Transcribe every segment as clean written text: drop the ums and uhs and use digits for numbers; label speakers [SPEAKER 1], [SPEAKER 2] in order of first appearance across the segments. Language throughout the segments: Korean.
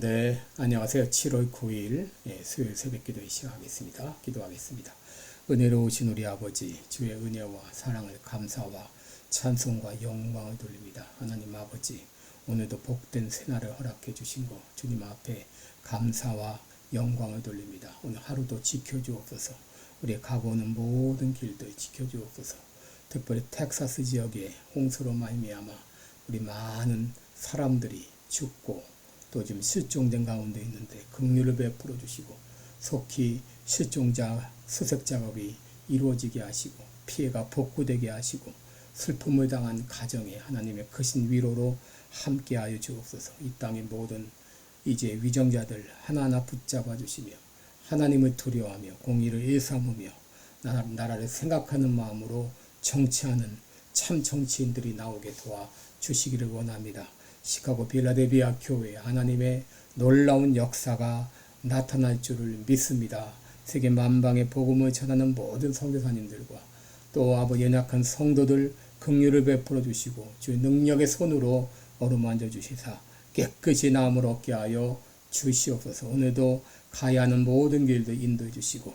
[SPEAKER 1] 네, 안녕하세요. 7월 9일 수요일 새벽 기도에 시작하겠습니다. 기도하겠습니다. 은혜로우신 우리 아버지, 주의 은혜와 사랑을 감사와 찬송과 영광을 돌립니다. 하나님 아버지, 오늘도 복된 새날을 허락해 주신 것 주님 앞에 감사와 영광을 돌립니다. 오늘 하루도 지켜주옵소서. 우리 가고 오는 모든 길들 지켜주옵소서. 특별히 텍사스 지역에 홍수로 말미암아 우리 많은 사람들이 죽고 또 지금 실종된 가운데 있는데 긍휼을 베풀어 주시고 속히 실종자 수색 작업이 이루어지게 하시고 피해가 복구되게 하시고 슬픔을 당한 가정에 하나님의 크신 위로로 함께하여 주옵소서. 이 땅의 모든 이제 위정자들 하나하나 붙잡아 주시며 하나님을 두려워하며 공의를 일삼으며 나라를 생각하는 마음으로 정치하는 참 정치인들이 나오게 도와 주시기를 원합니다. 시카고 필라델피아 교회 하나님의 놀라운 역사가 나타날 줄을 믿습니다. 세계 만방의 복음을 전하는 모든 선교사님들과 또 아버지 연약한 성도들 긍휼을 베풀어 주시고 주의 능력의 손으로 어루만져 주시사 깨끗이 나음을 얻게 하여 주시옵소서. 오늘도 가야 하는 모든 길들 인도해 주시고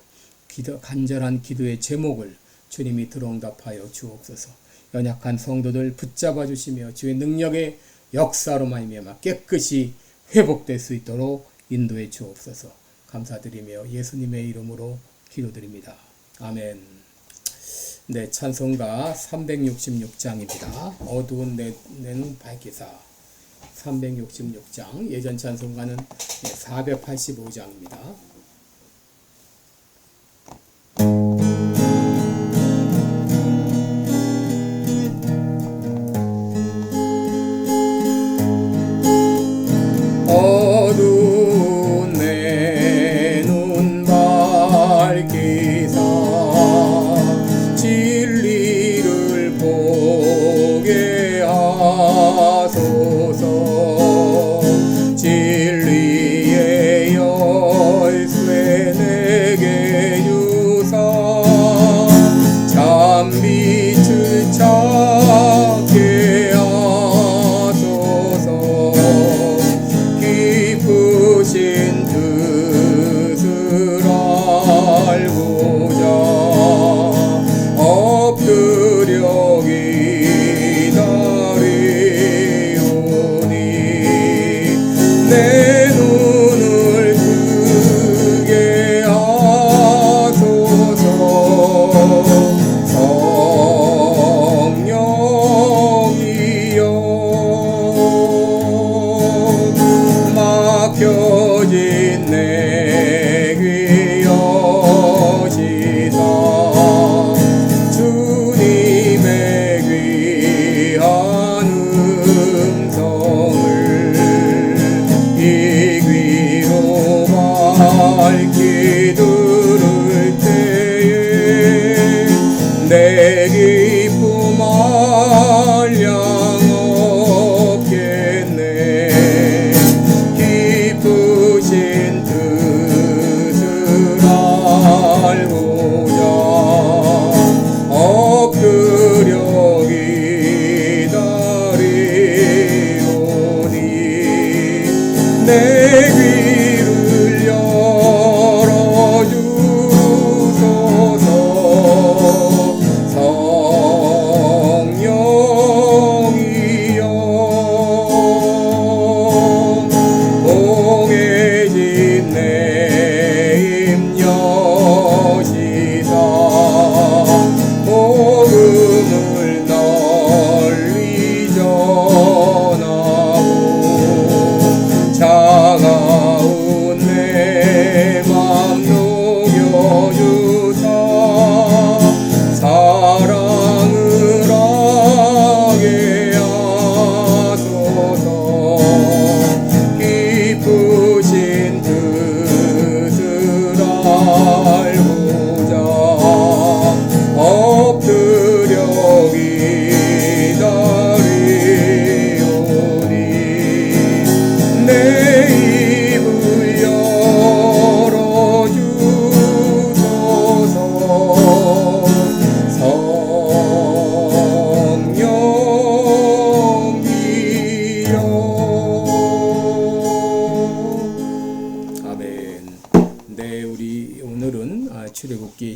[SPEAKER 1] 간절한 기도의 제목을 주님이 들어응답하여 주옵소서. 연약한 성도들 붙잡아 주시며 주의 능력의 역사로 말미암아 깨끗이 회복될 수 있도록 인도해 주옵소서. 감사드리며 예수님의 이름으로 기도드립니다. 아멘. 네, 찬송가 366장입니다. 어두운 내 눈 밝히사 366장. 예전 찬송가는 485장입니다. 어두운 내 눈 밝히사 진리를 보게 하소서. 진리의 열쇠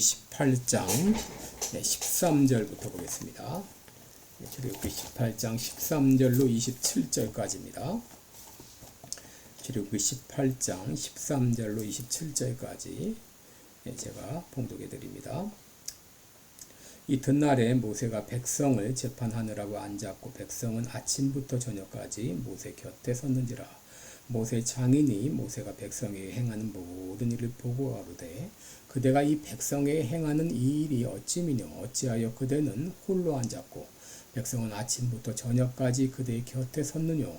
[SPEAKER 1] 출애굽기 18장 13절부터 보겠습니다. 출애굽기 18장 13절로 27절까지입니다. 출애굽기 18장 13절로 27절까지 제가 봉독해 드립니다. 이튿날에 모세가 백성을 재판하느라고 앉았고 백성은 아침부터 저녁까지 모세 곁에 섰는지라. 모세 장인이 모세가 백성에게 행하는 모든 일을 보고하로되 그대가 이 백성에게 행하는 이 일이 어찌미뇨 어찌하여 그대는 홀로 앉았고 백성은 아침부터 저녁까지 그대의 곁에 섰느뇨.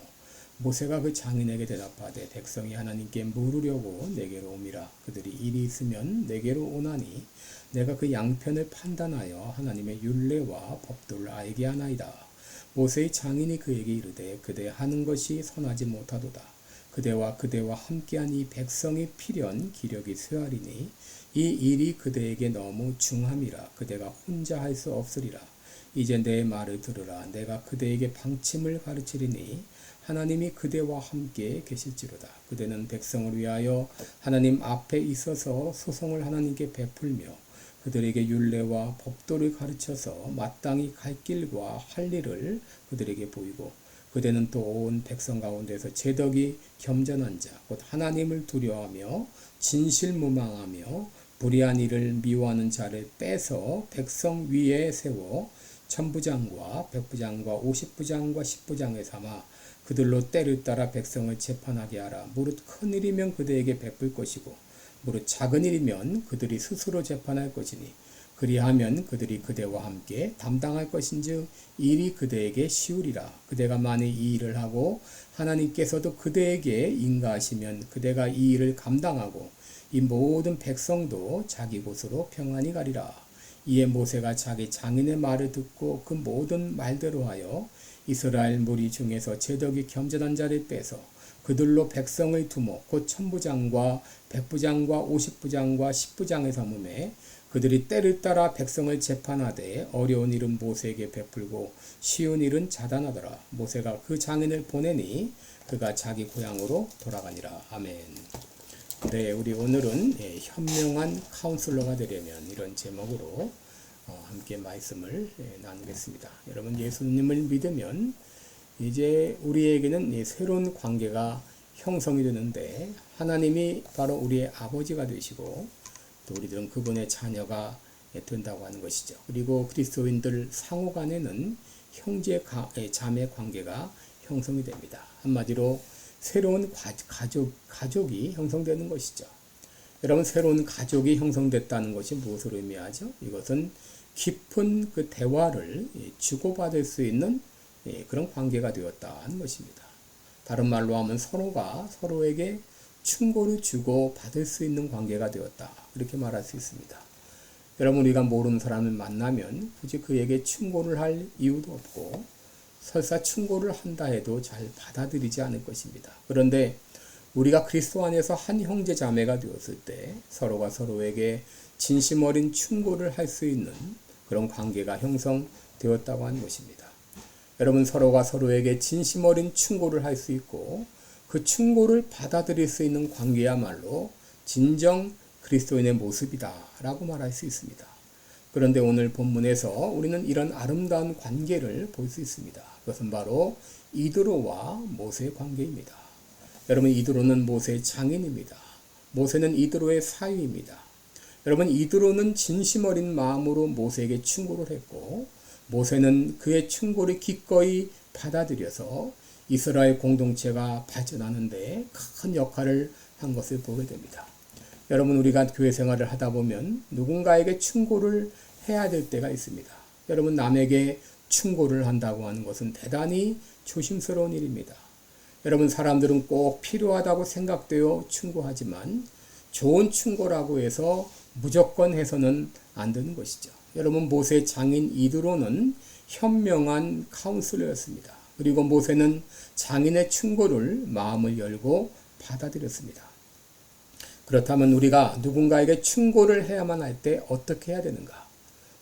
[SPEAKER 1] 모세가 그 장인에게 대답하되 백성이 하나님께 물으려고 내게로 옴이라. 그들이 일이 있으면 내게로 오나니 내가 그 양편을 판단하여 하나님의 율례와 법도를 알게 하나이다. 모세의 장인이 그에게 이르되 그대 하는 것이 선하지 못하도다. 그대와 함께한 이 백성이 필연 기력이 쇠하리니 이 일이 그대에게 너무 중함이라. 그대가 혼자 할 수 없으리라. 이제 내 말을 들으라. 내가 그대에게 방침을 가르치리니 하나님이 그대와 함께 계실지로다. 그대는 백성을 위하여 하나님 앞에 있어서 소송을 하나님께 베풀며 그들에게 율례와 법도를 가르쳐서 마땅히 갈 길과 할 일을 그들에게 보이고 그대는 또 온 백성 가운데서 제덕이 겸전한 자 곧 하나님을 두려워하며 진실무망하며 불의한 일을 미워하는 자를 빼서 백성 위에 세워 천부장과 백부장과 50부장과 10부장을 삼아 그들로 때를 따라 백성을 재판하게 하라. 무릇 큰 일이면 그대에게 베풀 것이고 무릇 작은 일이면 그들이 스스로 재판할 것이니 그리하면 그들이 그대와 함께 담당할 것인즉 일이 그대에게 쉬우리라. 그대가 만일 이 일을 하고 하나님께서도 그대에게 인가하시면 그대가 이 일을 감당하고 이 모든 백성도 자기 곳으로 평안히 가리라. 이에 모세가 자기 장인의 말을 듣고 그 모든 말대로 하여 이스라엘 무리 중에서 제덕이 겸전한 자를 빼서 그들로 백성의 두모 곧 천부장과 백부장과 50부장과 10부장을 삼음에 그들이 때를 따라 백성을 재판하되 어려운 일은 모세에게 베풀고 쉬운 일은 자단하더라. 모세가 그 장인을 보내니 그가 자기 고향으로 돌아가니라. 아멘. 네, 우리 오늘은 현명한 카운슬러가 되려면 이런 제목으로 함께 말씀을 나누겠습니다. 여러분 예수님을 믿으면 이제 우리에게는 새로운 관계가 형성이 되는데 하나님이 바로 우리의 아버지가 되시고 또 우리들은 그분의 자녀가 된다고 하는 것이죠. 그리고 그리스도인들 상호 간에는 형제 자매 관계가 형성이 됩니다. 한마디로 새로운 가족이 형성되는 것이죠. 여러분 새로운 가족이 형성됐다는 것이 무엇을 의미하죠? 이것은 깊은 그 대화를 주고받을 수 있는 그런 관계가 되었다는 것입니다. 다른 말로 하면 서로가 서로에게 충고를 주고 받을 수 있는 관계가 되었다. 그렇게 말할 수 있습니다. 여러분 우리가 모르는 사람을 만나면 굳이 그에게 충고를 할 이유도 없고 설사 충고를 한다 해도 잘 받아들이지 않을 것입니다. 그런데 우리가 그리스도 안에서 한 형제 자매가 되었을 때 서로가 서로에게 진심 어린 충고를 할 수 있는 그런 관계가 형성되었다고 하는 것입니다. 여러분 서로가 서로에게 진심 어린 충고를 할 수 있고 그 충고를 받아들일 수 있는 관계야말로 진정 그리스도인의 모습이다 라고 말할 수 있습니다. 그런데 오늘 본문에서 우리는 이런 아름다운 관계를 볼 수 있습니다. 그것은 바로 이드로와 모세의 관계입니다. 여러분 이드로는 모세의 장인입니다. 모세는 이드로의 사위입니다. 여러분 이드로는 진심 어린 마음으로 모세에게 충고를 했고 모세는 그의 충고를 기꺼이 받아들여서 이스라엘 공동체가 발전하는데 큰 역할을 한 것을 보게 됩니다. 여러분 우리가 교회 생활을 하다 보면 누군가에게 충고를 해야 될 때가 있습니다. 여러분 남에게 충고를 한다고 하는 것은 대단히 조심스러운 일입니다. 여러분 사람들은 꼭 필요하다고 생각되어 충고하지만 좋은 충고라고 해서 무조건 해서는 안 되는 것이죠. 여러분 모세의 장인 이드로는 현명한 카운슬러였습니다. 그리고 모세는 장인의 충고를 마음을 열고 받아들였습니다. 그렇다면 우리가 누군가에게 충고를 해야만 할 때 어떻게 해야 되는가?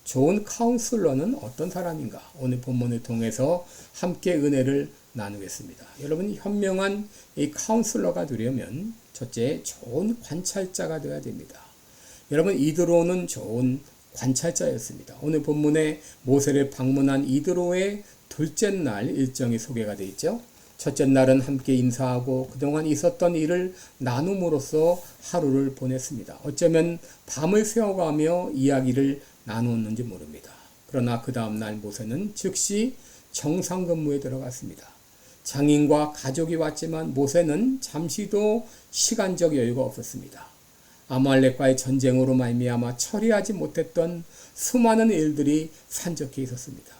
[SPEAKER 1] 좋은 카운슬러는 어떤 사람인가? 오늘 본문을 통해서 함께 은혜를 나누겠습니다. 여러분 현명한 이 카운슬러가 되려면 첫째 좋은 관찰자가 되어야 됩니다. 여러분, 이드로는 좋은 관찰자였습니다. 오늘 본문에 모세를 방문한 이드로의 둘째 날 일정이 소개가 되어 있죠. 첫째 날은 함께 인사하고 그동안 있었던 일을 나눔으로써 하루를 보냈습니다. 어쩌면 밤을 새워가며 이야기를 나누었는지 모릅니다. 그러나 그 다음날 모세는 즉시 정상근무에 들어갔습니다. 장인과 가족이 왔지만 모세는 잠시도 시간적 여유가 없었습니다. 아말렉과의 전쟁으로 말미암아 처리하지 못했던 수많은 일들이 산적해 있었습니다.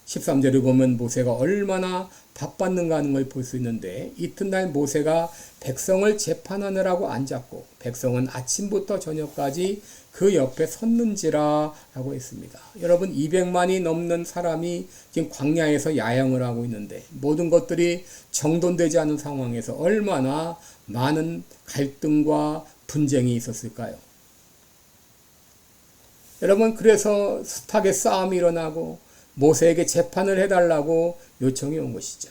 [SPEAKER 1] 13절을 보면 모세가 얼마나 바빴는가 하는 걸 볼 수 있는데, 이튿날 모세가 백성을 재판하느라고 앉았고 백성은 아침부터 저녁까지 그 옆에 섰는지라 라고 했습니다. 여러분, 200만이 넘는 사람이 지금 광야에서 야영을 하고 있는데 모든 것들이 정돈되지 않은 상황에서 얼마나 많은 갈등과 분쟁이 있었을까요? 여러분, 그래서 숱하게 싸움이 일어나고 모세에게 재판을 해달라고 요청이 온 것이죠.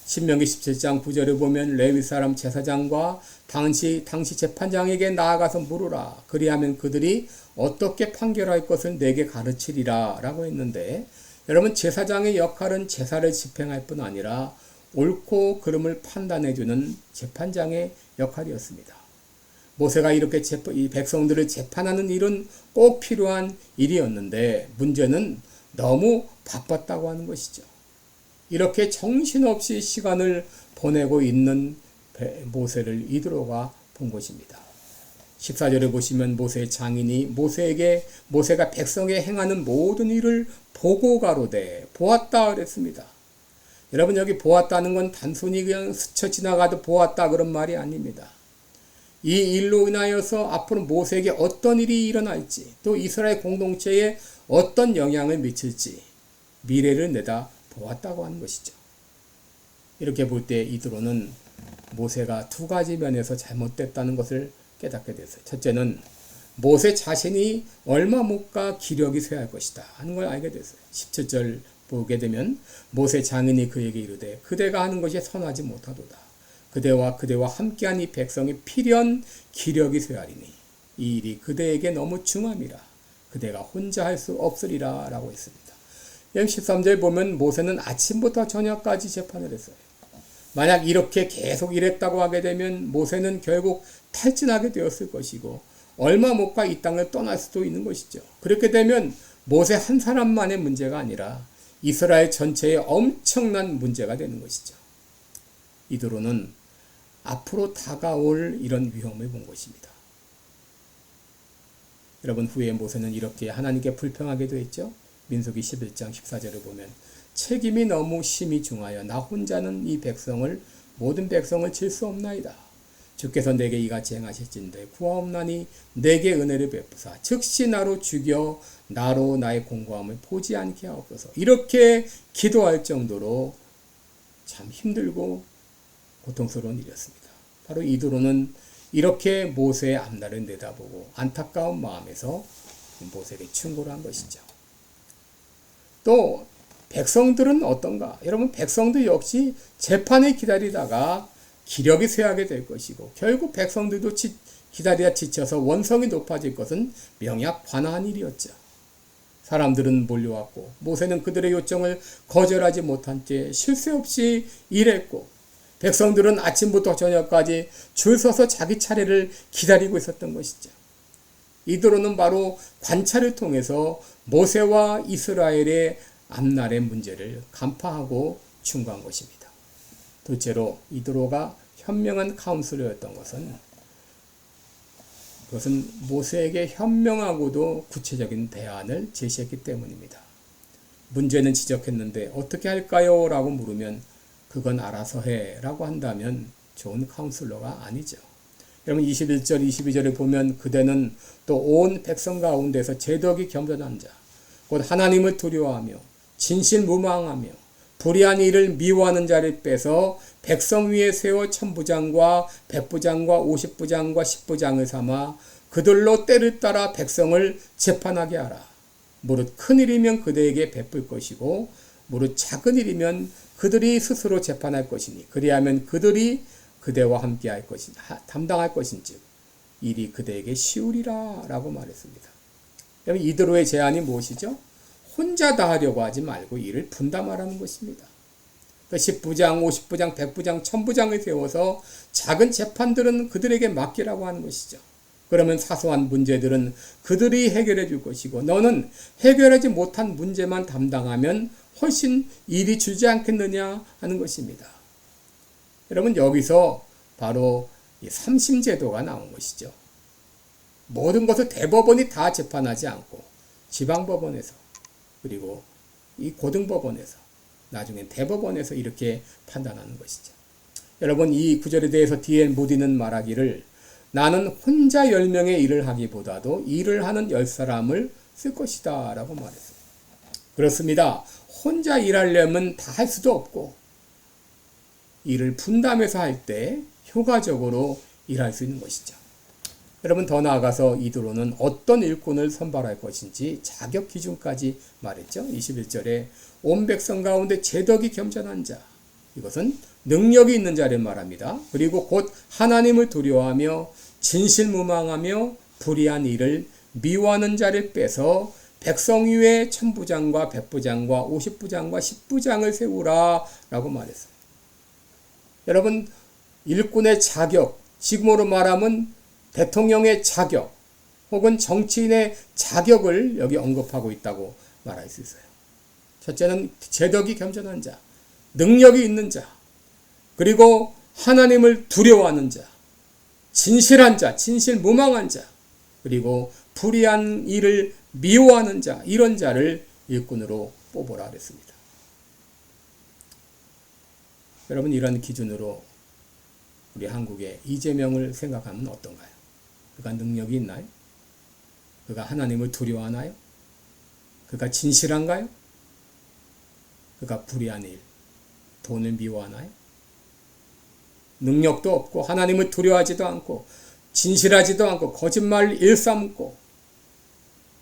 [SPEAKER 1] 신명기 17장 9절을 보면 레위 사람 제사장과 당시 재판장에게 나아가서 물으라. 그리하면 그들이 어떻게 판결할 것을 내게 가르치리라 라고 했는데, 여러분, 제사장의 역할은 제사를 집행할 뿐 아니라 옳고 그름을 판단해주는 재판장의 역할이었습니다. 모세가 이렇게 이 백성들을 재판하는 일은 꼭 필요한 일이었는데 문제는 너무 바빴다고 하는 것이죠. 이렇게 정신없이 시간을 보내고 있는 모세를 이드로가 본 것입니다. 14절에 보시면 모세의 장인이 모세가 백성에 행하는 모든 일을 보고 가로되 보았다 그랬습니다. 여러분, 여기 보았다는 건 단순히 그냥 스쳐 지나가도 보았다 그런 말이 아닙니다. 이 일로 인하여서 앞으로 모세에게 어떤 일이 일어날지, 또 이스라엘 공동체에 어떤 영향을 미칠지 미래를 내다 보았다고 하는 것이죠. 이렇게 볼 때 이드로는 모세가 두 가지 면에서 잘못됐다는 것을 깨닫게 됐어요. 첫째는 모세 자신이 얼마 못 가 기력이 쇠할 것이다 하는 걸 알게 됐어요. 17절 보게 되면 모세 장인이 그에게 이르되 그대가 하는 것이 선하지 못하도다. 그대와 함께한 이 백성이 필연 기력이 쇠하리니 이 일이 그대에게 너무 중함이라. 그대가 혼자 할 수 없으리라 라고 했습니다. 13절 보면 모세는 아침부터 저녁까지 재판을 했어요. 만약 이렇게 계속 일했다고 하게 되면 모세는 결국 탈진하게 되었을 것이고 얼마 못 가 이 땅을 떠날 수도 있는 것이죠. 그렇게 되면 모세 한 사람만의 문제가 아니라 이스라엘 전체의 엄청난 문제가 되는 것이죠. 이드로는 앞으로 다가올 이런 위험을 본 것입니다. 여러분, 후에 모세는 이렇게 하나님께 불평하게 되었죠. 민수기 11장 14절을 보면 책임이 너무 심히 중하여 나 혼자는 이 백성을 모든 백성을 칠 수 없나이다. 주께서 내게 이같이 행하실진데 구하옵나니 내게 은혜를 베푸사 즉시 나로 죽여 나로 나의 공고함을 보지 않게 하옵소서. 이렇게 기도할 정도로 참 힘들고 고통스러운 일이었습니다. 바로 이드로는 이렇게 모세의 앞날을 내다보고 안타까운 마음에서 모세에게 충고를 한 것이죠. 또 백성들은 어떤가? 여러분, 백성들 역시 재판을 기다리다가 기력이 쇠하게 될 것이고 결국 백성들도 기다리다 지쳐서 원성이 높아질 것은 명약 관화한 일이었죠. 사람들은 몰려왔고 모세는 그들의 요청을 거절하지 못한 채 쉴 새 없이 일했고 백성들은 아침부터 저녁까지 줄 서서 자기 차례를 기다리고 있었던 것이죠. 이드로는 바로 관찰을 통해서 모세와 이스라엘의 앞날의 문제를 간파하고 충고한 것입니다. 둘째로 이드로가 현명한 카운슬러였던 그것은 모세에게 현명하고도 구체적인 대안을 제시했기 때문입니다. 문제는 지적했는데 어떻게 할까요? 라고 물으면 그건 알아서 해 라고 한다면 좋은 카운슬러가 아니죠. 여러분, 21절 22절에 보면 그대는 또 온 백성 가운데서 제덕이 겸손한 자 곧 하나님을 두려워하며 진실무망하며 불의한 일을 미워하는 자를 빼서 백성 위에 세워 천부장과 백부장과 50부장과 10부장을 삼아 그들로 때를 따라 백성을 재판하게 하라. 무릇 큰 일이면 그대에게 베풀 것이고 무릇 작은 일이면 그들이 스스로 재판할 것이니 그리하면 그들이 그대와 함께 할 것인 담당할 것인즉 일이 그대에게 쉬우리라 라고 말했습니다. 여러분, 이드로의 제안이 무엇이죠? 혼자 다 하려고 하지 말고 일을 분담하라는 것입니다. 10부장, 50부장, 100부장, 1000부장을 세워서 작은 재판들은 그들에게 맡기라고 하는 것이죠. 그러면 사소한 문제들은 그들이 해결해 줄 것이고 너는 해결하지 못한 문제만 담당하면 훨씬 일이 줄지 않겠느냐 하는 것입니다. 여러분, 여기서 바로 삼심제도가 나온 것이죠. 모든 것을 대법원이 다 재판하지 않고 지방법원에서 그리고 이 고등법원에서 나중엔 대법원에서 이렇게 판단하는 것이죠. 여러분, 이 구절에 대해서 D.L. 무디는 말하기를 나는 혼자 10명의 일을 하기보다도 일을 하는 10사람을 쓸 것이다 라고 말했어요. 그렇습니다. 혼자 일하려면 다 할 수도 없고 일을 분담해서 할 때 효과적으로 일할 수 있는 것이죠. 여러분, 더 나아가서 이드로는 어떤 일꾼을 선발할 것인지 자격 기준까지 말했죠. 21절에 온 백성 가운데 제덕이 겸손한 자, 이것은 능력이 있는 자를 말합니다. 그리고 곧 하나님을 두려워하며 진실무망하며 불의한 일을 미워하는 자를 빼서 백성 위에 1000부장과 100부장과 50부장과 10부장을 세우라 라고 말했어요. 여러분, 일꾼의 자격, 지금으로 말하면 대통령의 자격 혹은 정치인의 자격을 여기 언급하고 있다고 말할 수 있어요. 첫째는 제덕이 겸손한 자, 능력이 있는 자, 그리고 하나님을 두려워하는 자, 진실한 자, 진실무망한 자, 그리고 불의한 일을 미워하는 자, 이런 자를 일꾼으로 뽑으라 그랬습니다. 여러분, 이런 기준으로 우리 한국의 이재명을 생각하면 어떤가요? 그가 능력이 있나요? 그가 하나님을 두려워하나요? 그가 진실한가요? 그가 불의한 일, 돈을 미워하나요? 능력도 없고 하나님을 두려워하지도 않고 진실하지도 않고 거짓말을 일삼고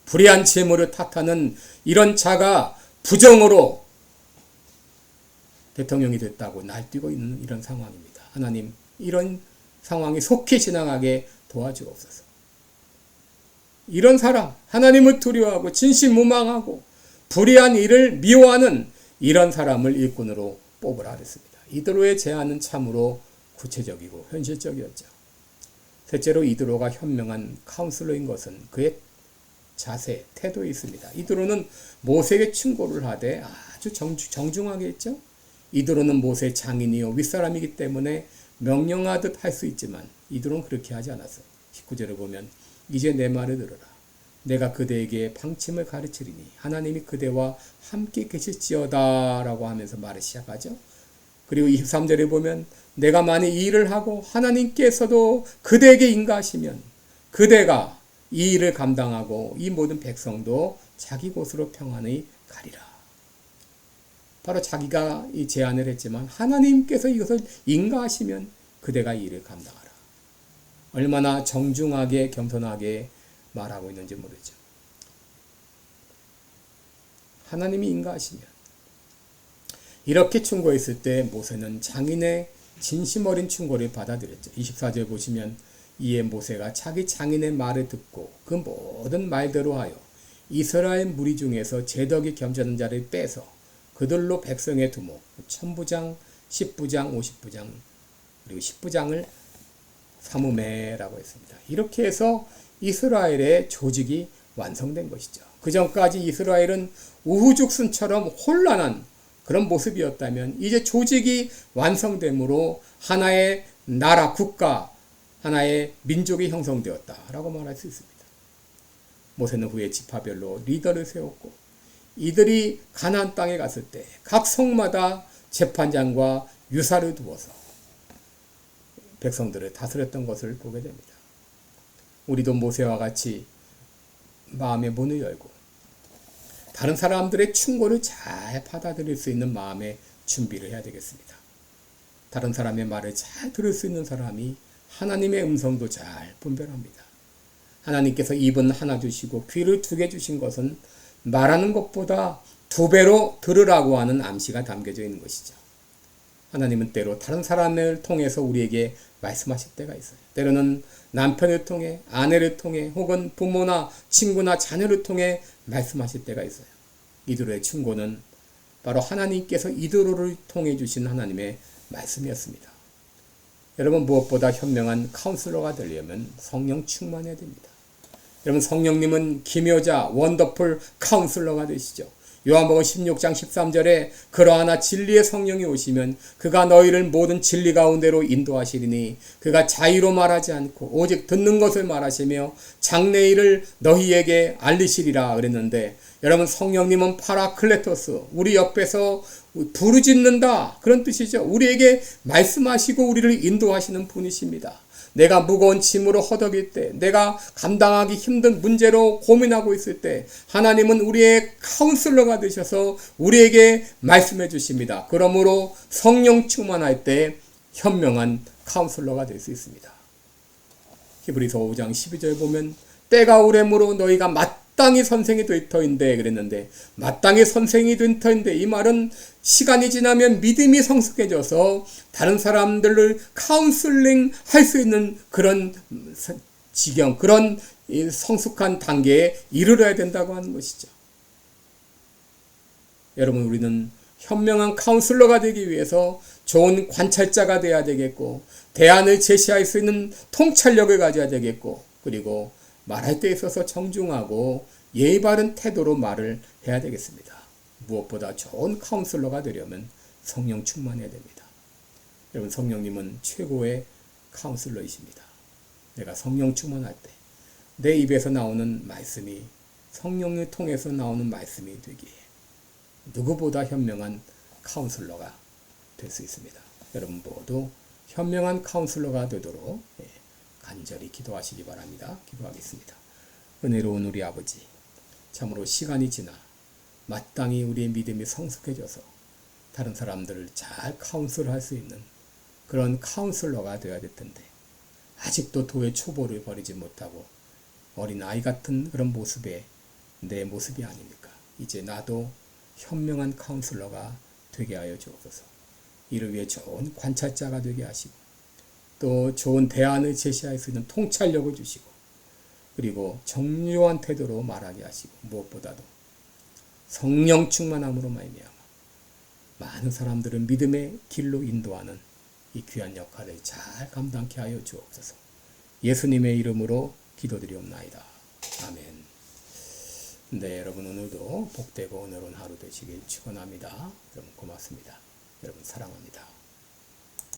[SPEAKER 1] 불의한 재물을 탓하는 이런 자가 부정으로 대통령이 됐다고 날뛰고 있는 이런 상황입니다. 하나님, 이런 상황이 속히 지나가게 도와주옵소서. 이런 사람, 하나님을 두려워하고 진실무망하고 불의한 일을 미워하는 이런 사람을 일꾼으로 뽑으라 그랬습니다. 이드로의 제안은 참으로 구체적이고 현실적이었죠. 셋째로 이드로가 현명한 카운슬러인 것은 그의 자세, 태도에 있습니다. 이드로는 모세에게 충고를 하되 아주 정중하게 했죠. 이드로는 모세의 장인이요 윗사람이기 때문에 명령하듯 할 수 있지만 이드로는 그렇게 하지 않았어요. 19절을 보면 이제 내 말을 들으라. 내가 그대에게 방침을 가르치리니 하나님이 그대와 함께 계실지어다 라고 하면서 말을 시작하죠. 그리고 23절에 보면 내가 만일 이 일을 하고 하나님께서도 그대에게 인가하시면 그대가 이 일을 감당하고 이 모든 백성도 자기 곳으로 평안히 가리라. 바로 자기가 이 제안을 했지만 하나님께서 이것을 인가하시면 그대가 이 일을 감당하라. 얼마나 정중하게 겸손하게 말하고 있는지 모르죠. 하나님이 인가하시면. 이렇게 충고했을 때 모세는 장인의 진심 어린 충고를 받아들였죠. 24절 보시면 이에 모세가 자기 장인의 말을 듣고 그 모든 말대로 하여 이스라엘 무리 중에서 제덕이 겸손한 자를 빼서 그들로 백성의 두목 1000부장, 10부장, 50부장 그리고 10부장을 삼음해라고 했습니다. 이렇게 해서 이스라엘의 조직이 완성된 것이죠. 그 전까지 이스라엘은 우후죽순처럼 혼란한 그런 모습이었다면 이제 조직이 완성됨으로 하나의 나라, 국가, 하나의 민족이 형성되었다라고 말할 수 있습니다. 모세는 후에 지파별로 리더를 세웠고 이들이 가나안 땅에 갔을 때 각 성마다 재판장과 유사를 두어서 백성들을 다스렸던 것을 보게 됩니다. 우리도 모세와 같이 마음의 문을 열고 다른 사람들의 충고를 잘 받아들일 수 있는 마음의 준비를 해야 되겠습니다. 다른 사람의 말을 잘 들을 수 있는 사람이 하나님의 음성도 잘 분별합니다. 하나님께서 입은 하나 주시고 귀를 2개 주신 것은 말하는 것보다 2배로 들으라고 하는 암시가 담겨져 있는 것이죠. 하나님은 때로 다른 사람을 통해서 우리에게 말씀하실 때가 있어요. 때로는 남편을 통해, 아내를 통해, 혹은 부모나 친구나 자녀를 통해 말씀하실 때가 있어요. 이드로의 충고는 바로 하나님께서 이드로를 통해 주신 하나님의 말씀이었습니다. 여러분, 무엇보다 현명한 카운슬러가 되려면 성령 충만해야 됩니다. 여러분, 성령님은 기묘자, 원더풀 카운슬러가 되시죠. 요한복음 16장 13절에 그러하나 진리의 성령이 오시면 그가 너희를 모든 진리 가운데로 인도하시리니 그가 자의로 말하지 않고 오직 듣는 것을 말하시며 장래일을 너희에게 알리시리라 그랬는데, 여러분, 성령님은 파라클레토스, 우리 옆에서 부르짖는다, 그런 뜻이죠. 우리에게 말씀하시고 우리를 인도하시는 분이십니다. 내가 무거운 짐으로 허덕일 때, 내가 감당하기 힘든 문제로 고민하고 있을 때 하나님은 우리의 카운슬러가 되셔서 우리에게 말씀해 주십니다. 그러므로 성령 충만할 때 현명한 카운슬러가 될 수 있습니다. 히브리서 5장 12절 보면 때가 오래므로 너희가 마땅히 선생이 될 터인데 그랬는데, 마땅히 선생이 된 터인데, 이 말은 시간이 지나면 믿음이 성숙해져서 다른 사람들을 카운슬링 할 수 있는 그런 지경, 그런 성숙한 단계에 이르러야 된다고 하는 것이죠. 여러분, 우리는 현명한 카운슬러가 되기 위해서 좋은 관찰자가 되어야 되겠고, 대안을 제시할 수 있는 통찰력을 가져야 되겠고, 그리고 말할 때 있어서 정중하고 예의 바른 태도로 말을 해야 되겠습니다. 무엇보다 좋은 카운슬러가 되려면 성령 충만해야 됩니다. 여러분, 성령님은 최고의 카운슬러이십니다. 내가 성령 충만할 때 내 입에서 나오는 말씀이 성령을 통해서 나오는 말씀이 되기에 누구보다 현명한 카운슬러가 될 수 있습니다. 여러분 모두 현명한 카운슬러가 되도록 간절히 기도하시기 바랍니다. 기도하겠습니다. 은혜로운 우리 아버지, 참으로 시간이 지나 마땅히 우리의 믿음이 성숙해져서 다른 사람들을 잘 카운슬할 수 있는 그런 카운슬러가 되어야 될 텐데, 아직도 도의 초보를 버리지 못하고 어린아이 같은 그런 모습의 내 모습이 아닙니까? 이제 나도 현명한 카운슬러가 되게 하여 주옵소서. 이를 위해 좋은 관찰자가 되게 하시고, 또 좋은 대안을 제시할 수 있는 통찰력을 주시고, 그리고 정교한 태도로 말하게 하시고, 무엇보다도 성령 충만함으로 말미암아 많은 사람들을 믿음의 길로 인도하는 이 귀한 역할을 잘 감당케 하여 주옵소서. 예수님의 이름으로 기도드리옵나이다. 아멘. 네, 여러분 오늘도 복되고 은혜로운 하루 되시길 축원합니다. 여러분 고맙습니다. 여러분 사랑합니다.